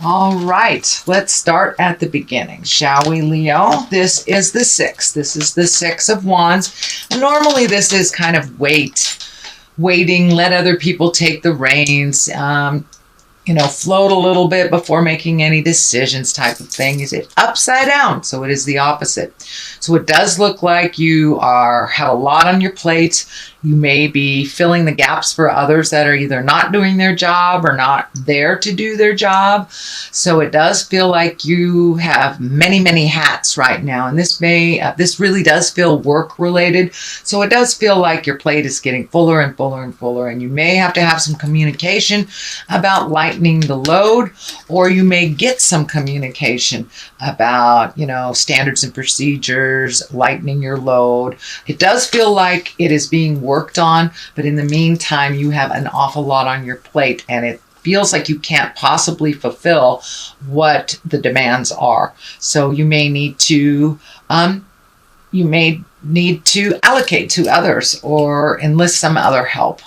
All right, let's start at the beginning, shall we, Leo? This is the 6. This is the 6 of Wands. Normally, this is kind of waiting, let other people take the reins, float a little bit before making any decisions type of thing. Is it upside down? So it is the opposite. So it does look like you have a lot on your plate. You may be filling the gaps for others that are either not doing their job or not there to do their job. So it does feel like you have many, many hats right now. And this really does feel work related. So it does feel like your plate is getting fuller and fuller and fuller. And you may have to have some communication about lightening the load, or you may get some communication about, standards and procedures, lightening your load. It does feel like it is being worked on, but in the meantime, you have an awful lot on your plate, and it feels like you can't possibly fulfill what the demands are. So you may need to allocate to others or enlist some other help.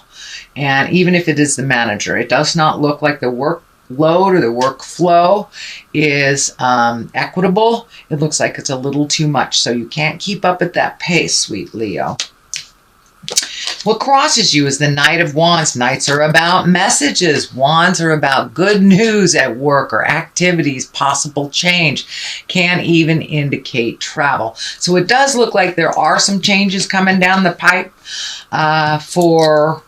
And even if it is the manager, it does not look like the workload or the workflow is equitable. It looks like it's a little too much. So you can't keep up at that pace, sweet Leo. What crosses you is the Knight of Wands. Knights are about messages. Wands are about good news at work or activities, possible change, can even indicate travel. So it does look like there are some changes coming down the pipe for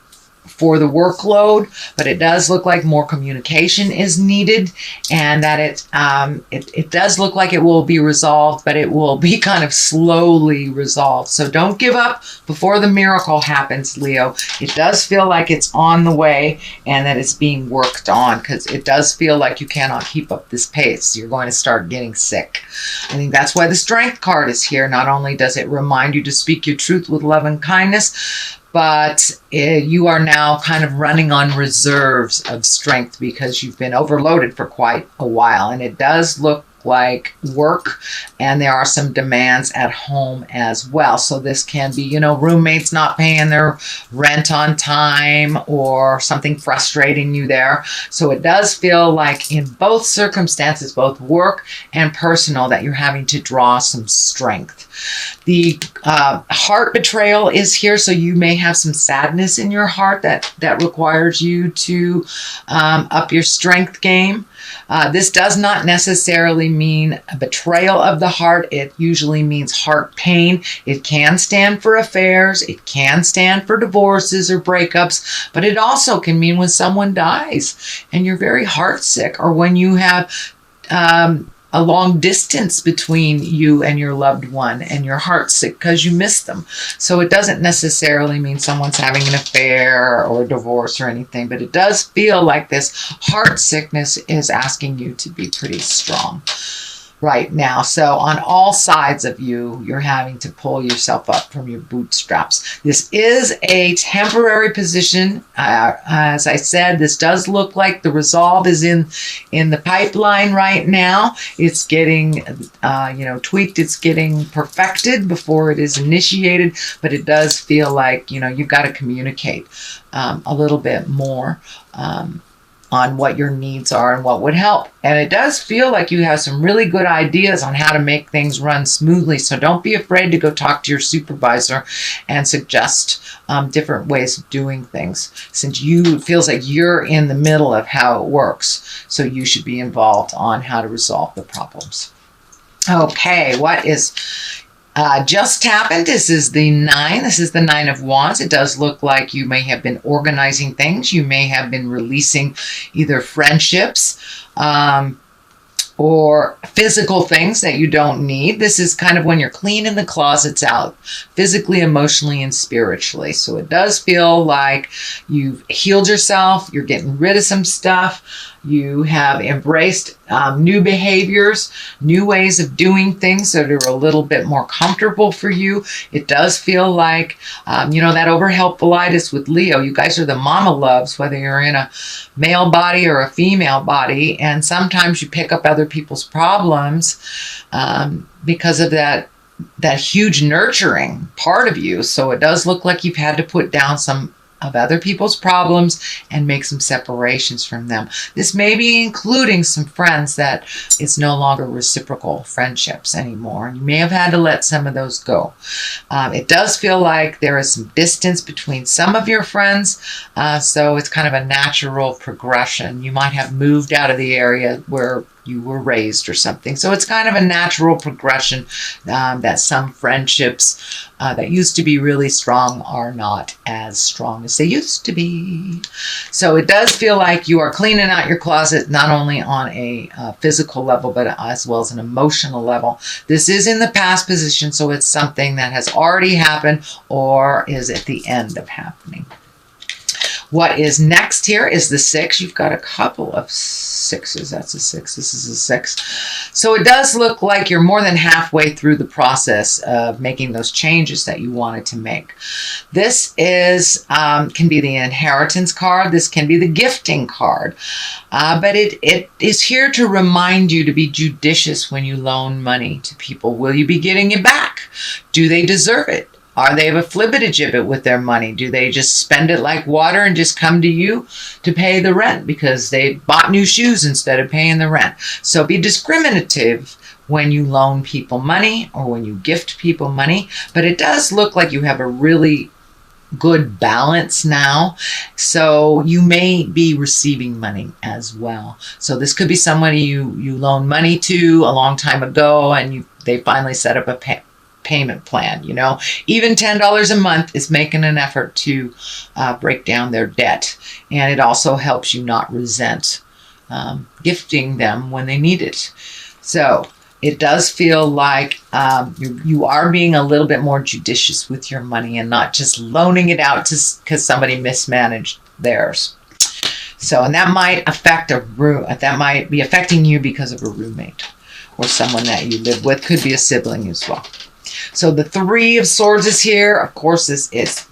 the workload, but it does look like more communication is needed, and that it does look like it will be resolved, but it will be kind of slowly resolved. So don't give up before the miracle happens, Leo. It does feel like it's on the way and that it's being worked on, because it does feel like you cannot keep up this pace. You're going to start getting sick. I think that's why the Strength card is here. Not only does it remind you to speak your truth with love and kindness, but you are now kind of running on reserves of strength because you've been overloaded for quite a while. And it does look like work, and there are some demands at home as well. So this can be, roommates not paying their rent on time or something frustrating you there. So it does feel like in both circumstances, both work and personal, that you're having to draw some strength. The heart betrayal is here, so you may have some sadness in your heart that requires you to up your strength game. This does not necessarily mean a betrayal of the heart. It usually means heart pain. It can stand for affairs. It can stand for divorces or breakups, but it also can mean when someone dies and you're very heartsick, or when you have a long distance between you and your loved one and your heart's sick because you miss them. So it doesn't necessarily mean someone's having an affair or a divorce or anything, but it does feel like this heart sickness is asking you to be pretty strong right now. So on all sides of you, you're having to pull yourself up from your bootstraps. This is a temporary position. As I said, this does look like the resolve is in the pipeline right now. It's getting, tweaked. It's getting perfected before it is initiated, but it does feel like, you've got to communicate a little bit more on what your needs are and what would help. And it does feel like you have some really good ideas on how to make things run smoothly. So don't be afraid to go talk to your supervisor and suggest different ways of doing things, since it feels like you're in the middle of how it works. So you should be involved on how to resolve the problems. Okay, what is just happened? This is the 9. This is the 9 of Wands. It does look like you may have been organizing things. You may have been releasing either friendships or physical things that you don't need. This is kind of when you're cleaning the closets out, physically, emotionally, and spiritually. So it does feel like you've healed yourself. You're getting rid of some stuff. You have embraced new behaviors, new ways of doing things that are a little bit more comfortable for you. It does feel like, that overhelpfulitis with Leo. You guys are the mama loves, whether you're in a male body or a female body. And sometimes you pick up other people's problems because of that huge nurturing part of you. So it does look like you've had to put down some of other people's problems and make some separations from them. This may be including some friends that it's no longer reciprocal friendships anymore. You may have had to let some of those go. It does feel like there is some distance between some of your friends, so it's kind of a natural progression. You might have moved out of the area where you were raised or something. So it's kind of a natural progression that some friendships that used to be really strong are not as strong as they used to be. So it does feel like you are cleaning out your closet, not only on a physical level, but as well as an emotional level. This is in the past position, so it's something that has already happened or is at the end of happening. What is next here is the 6. You've got a couple of 6s. That's a 6. This is a 6. So it does look like you're more than halfway through the process of making those changes that you wanted to make. This is can be the inheritance card. This can be the gifting card. But it is here to remind you to be judicious when you loan money to people. Will you be getting it back? Do they deserve it? Are they of a flibbertigibbet with their money? Do they just spend it like water and just come to you to pay the rent because they bought new shoes instead of paying the rent? So be discriminative when you loan people money or when you gift people money. But it does look like you have a really good balance now. So you may be receiving money as well. So this could be somebody you loaned money to a long time ago and they finally set up a payment plan. Even $10 a month is making an effort to break down their debt, and it also helps you not resent gifting them when they need it. So it does feel like you are being a little bit more judicious with your money and not just loaning it out because somebody mismanaged theirs. So, and that might be affecting you because of a roommate or someone that you live with. Could be a sibling as well. So the 3 of Swords is here. Of course, this is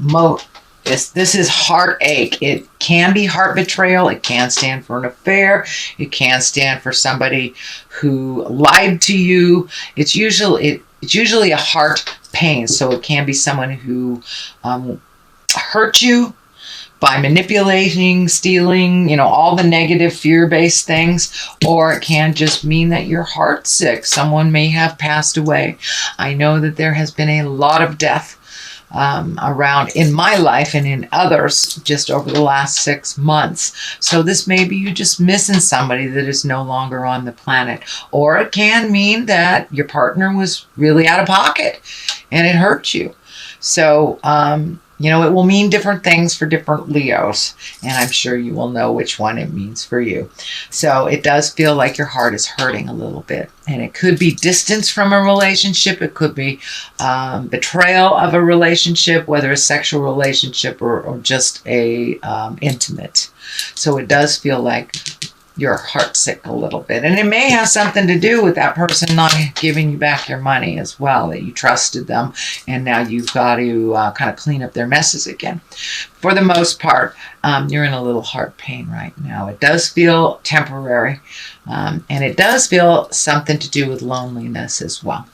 heartache. It can be heart betrayal. It can stand for an affair. It can stand for somebody who lied to you. It's usually a heart pain. So it can be someone who hurt you by manipulating, stealing, all the negative fear-based things, or it can just mean that you're heartsick. Someone may have passed away. I know that there has been a lot of death around in my life and in others just over the last 6 months. So this may be you just missing somebody that is no longer on the planet. Or it can mean that your partner was really out of pocket and it hurt you. So, it will mean different things for different Leos, and I'm sure you will know which one it means for you. So it does feel like your heart is hurting a little bit, and it could be distance from a relationship. It could be betrayal of a relationship, whether a sexual relationship or just a intimate. So it does feel like you're heartsick a little bit. And it may have something to do with that person not giving you back your money as well, that you trusted them and now you've got to kind of clean up their messes again. For the most part, you're in a little heart pain right now. It does feel temporary, and it does feel something to do with loneliness as well.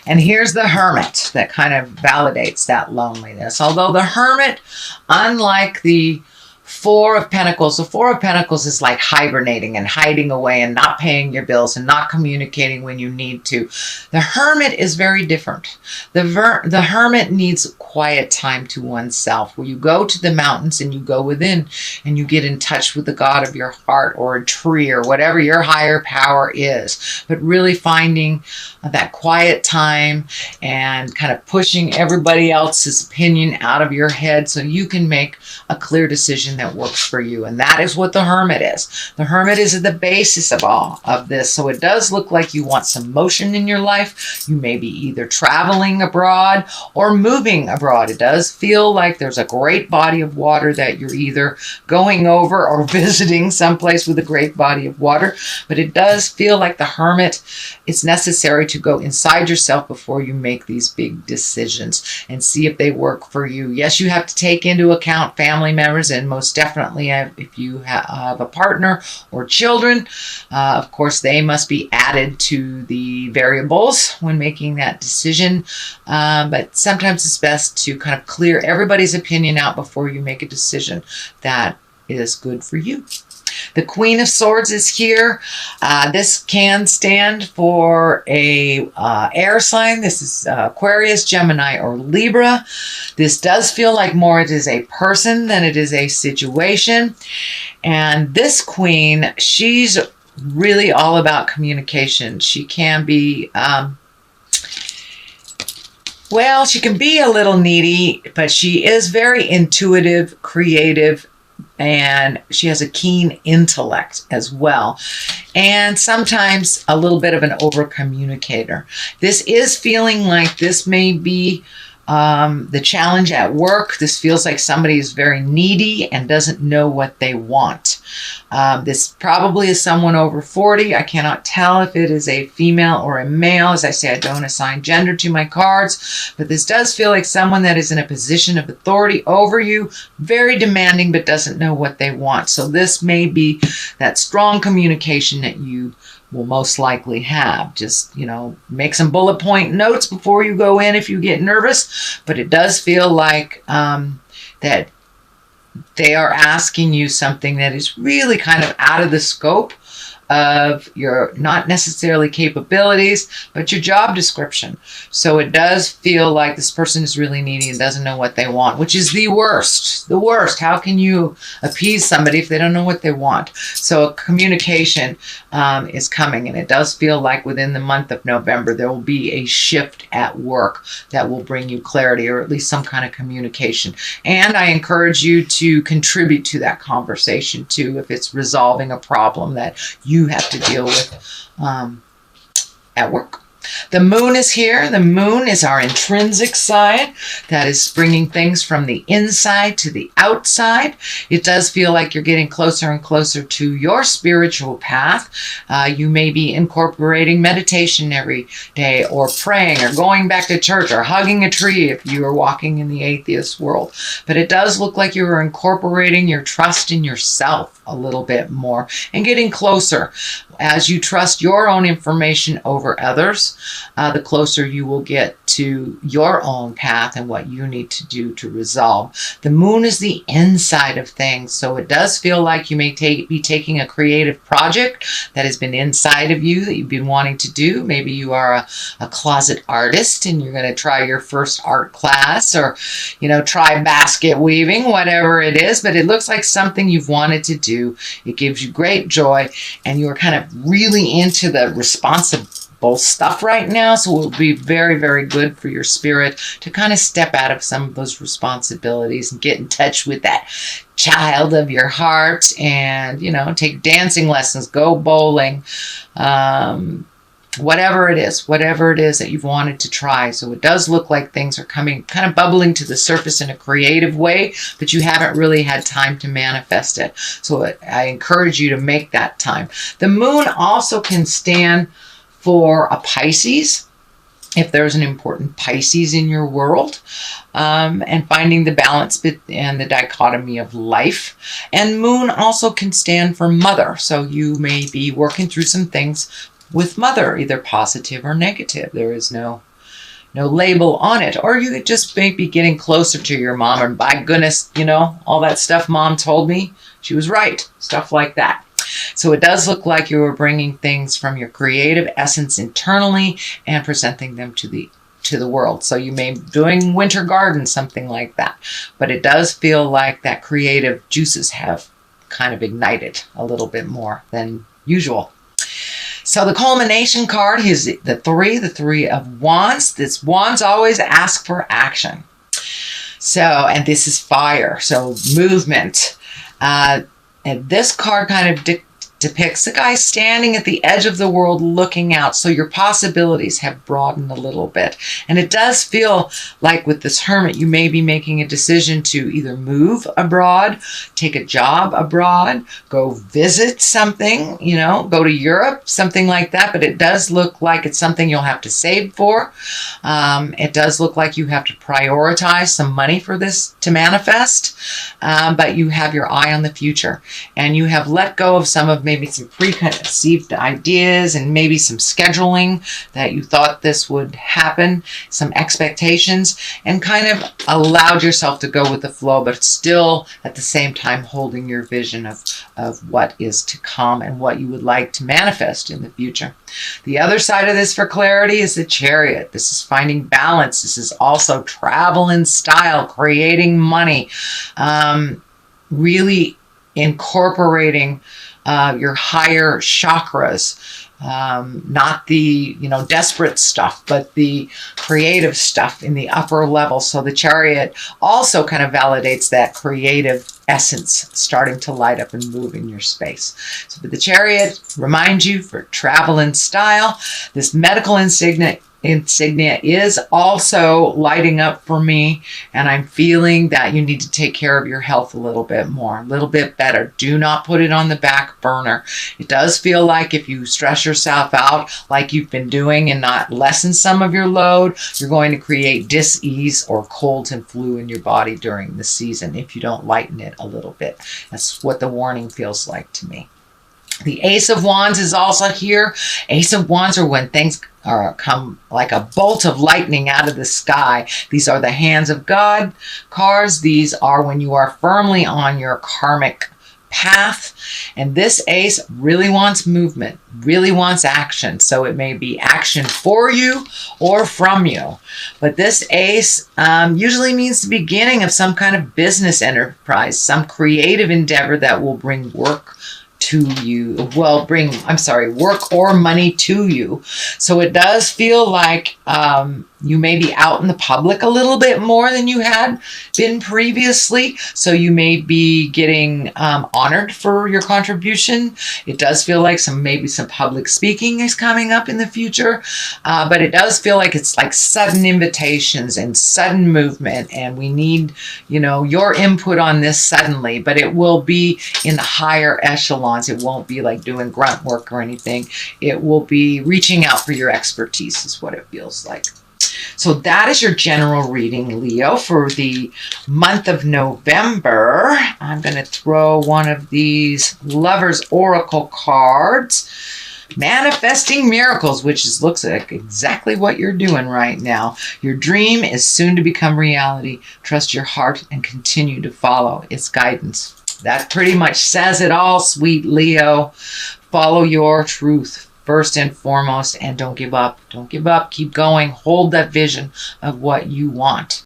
And here's the Hermit that kind of validates that loneliness. Although the Hermit, unlike the 4 of Pentacles. The 4 of Pentacles is like hibernating and hiding away and not paying your bills and not communicating when you need to. The Hermit is very different. The Hermit needs quiet time to oneself, where you go to the mountains and you go within and you get in touch with the God of your heart or a tree or whatever your higher power is. But really finding that quiet time and kind of pushing everybody else's opinion out of your head so you can make a clear decision that works for you. And that is what the Hermit is. The Hermit is at the basis of all of this. So it does look like you want some motion in your life. You may be either traveling abroad or moving abroad. It does feel like there's a great body of water that you're either going over or visiting someplace with a great body of water. But it does feel like the Hermit, it's necessary to go inside yourself before you make these big decisions and see if they work for you. Yes, you have to take into account family members and most most definitely, if you have a partner or children, of course, they must be added to the variables when making that decision. But sometimes it's best to kind of clear everybody's opinion out before you make a decision that is good for you. The Queen of Swords is here. This can stand for a air sign. This is Aquarius, Gemini, or Libra. This does feel like more it is a person than it is a situation. And this Queen, she's really all about communication. She can be, well, she can be a little needy, but she is very intuitive, creative, and she has a keen intellect as well. And sometimes a little bit of an over communicator. This is feeling like this may be the challenge at work. This feels like somebody is very needy and doesn't know what they want. This probably is someone over 40. I cannot tell if it is a female or a male. As I say, I don't assign gender to my cards, but this does feel like someone that is in a position of authority over you, very demanding, but doesn't know what they want. So this may be that strong communication that you will most likely have. Just, make some bullet point notes before you go in if you get nervous, but it does feel like that they are asking you something that is really kind of out of the scope of your, not necessarily capabilities, but your job description. So it does feel like this person is really needy and doesn't know what they want, which is the worst. The worst. How can you appease somebody if they don't know what they want? So communication is coming, and it does feel like within the month of November, there will be a shift at work that will bring you clarity, or at least some kind of communication. And I encourage you to contribute to that conversation too, if it's resolving a problem that you have to deal with at work. The moon is here. The moon is our intrinsic side that is bringing things from the inside to the outside. It does feel like you're getting closer and closer to your spiritual path. You may be incorporating meditation every day, or praying, or going back to church, or hugging a tree if you are walking in the atheist world. But it does look like you are incorporating your trust in yourself a little bit more and getting closer. As you trust your own information over others, the closer you will get to your own path and what you need to do to resolve. The moon is the inside of things, so it does feel like you may be taking a creative project that has been inside of you that you've been wanting to do. Maybe you are a closet artist and you're going to try your first art class, or try basket weaving, whatever it is, but it looks like something you've wanted to do. It gives you great joy, and you're kind of really into the responsible stuff right now, so it will be very, very good for your spirit to kind of step out of some of those responsibilities and get in touch with that child of your heart, and take dancing lessons, go bowling, whatever it is that you've wanted to try. So it does look like things are coming, kind of bubbling to the surface in a creative way, but you haven't really had time to manifest it. So I encourage you to make that time. The moon also can stand for a Pisces, if there's an important Pisces in your world, and finding the balance and the dichotomy of life. And moon also can stand for mother. So you may be working through some things with mother, either positive or negative. There is no label on it. Or you could just be getting closer to your mom, and by goodness, all that stuff mom told me, she was right. Stuff like that. So it does look like you are bringing things from your creative essence internally and presenting them to the world. So you may be doing winter garden, something like that. But it does feel like that creative juices have kind of ignited a little bit more than usual. So the culmination card is the three of wands. This wands always ask for action. So, and this is fire, so movement. And this card kind of depicts a guy standing at the edge of the world looking out. So your possibilities have broadened a little bit. And it does feel like with this Hermit, you may be making a decision to either move abroad, take a job abroad, go visit something, go to Europe, something like that. But it does look like it's something you'll have to save for. It does look like you have to prioritize some money for this to manifest. But you have your eye on the future, and you have let go of maybe some preconceived ideas and maybe some scheduling that you thought this would happen, some expectations, and kind of allowed yourself to go with the flow, but still at the same time holding your vision of what is to come and what you would like to manifest in the future. The other side of this for clarity is the Chariot. This is finding balance. This is also travel in style, creating money, really incorporating your higher chakras, not the desperate stuff, but the creative stuff in the upper level. So the Chariot also kind of validates that creative essence starting to light up and move in your space. So but the Chariot reminds you for travel and style. This medical insignia is also lighting up for me, and I'm feeling that you need to take care of your health a little bit more, a little bit better. Do not put it on the back burner. It does feel like if you stress yourself out like you've been doing and not lessen some of your load, you're going to create dis-ease or colds and flu in your body during the season if you don't lighten it a little bit. That's what the warning feels like to me. The Ace of Wands is also here. Ace of Wands are when things come like a bolt of lightning out of the sky. These are the hands of God cards. These are when you are firmly on your karmic path. And this ace really wants movement, really wants action. So it may be action for you or from you. But this ace usually means the beginning of some kind of business enterprise, some creative endeavor that will bring work to you, work or money to you. So it does feel like you may be out in the public a little bit more than you had been previously. So you may be getting honored for your contribution. It does feel like maybe some public speaking is coming up in the future. But it does feel like it's like sudden invitations and sudden movement. And we need, your input on this suddenly, but it will be in the higher echelons. It won't be like doing grunt work or anything. It will be reaching out for your expertise is what it feels like. So that is your general reading, Leo, for the month of November. I'm going to throw one of these Lover's Oracle cards. Manifesting miracles, which looks like exactly what you're doing right now. Your dream is soon to become reality. Trust your heart and continue to follow its guidance. That pretty much says it all, sweet Leo. Follow your truth first and foremost, and don't give up. Don't give up. Keep going. Hold that vision of what you want.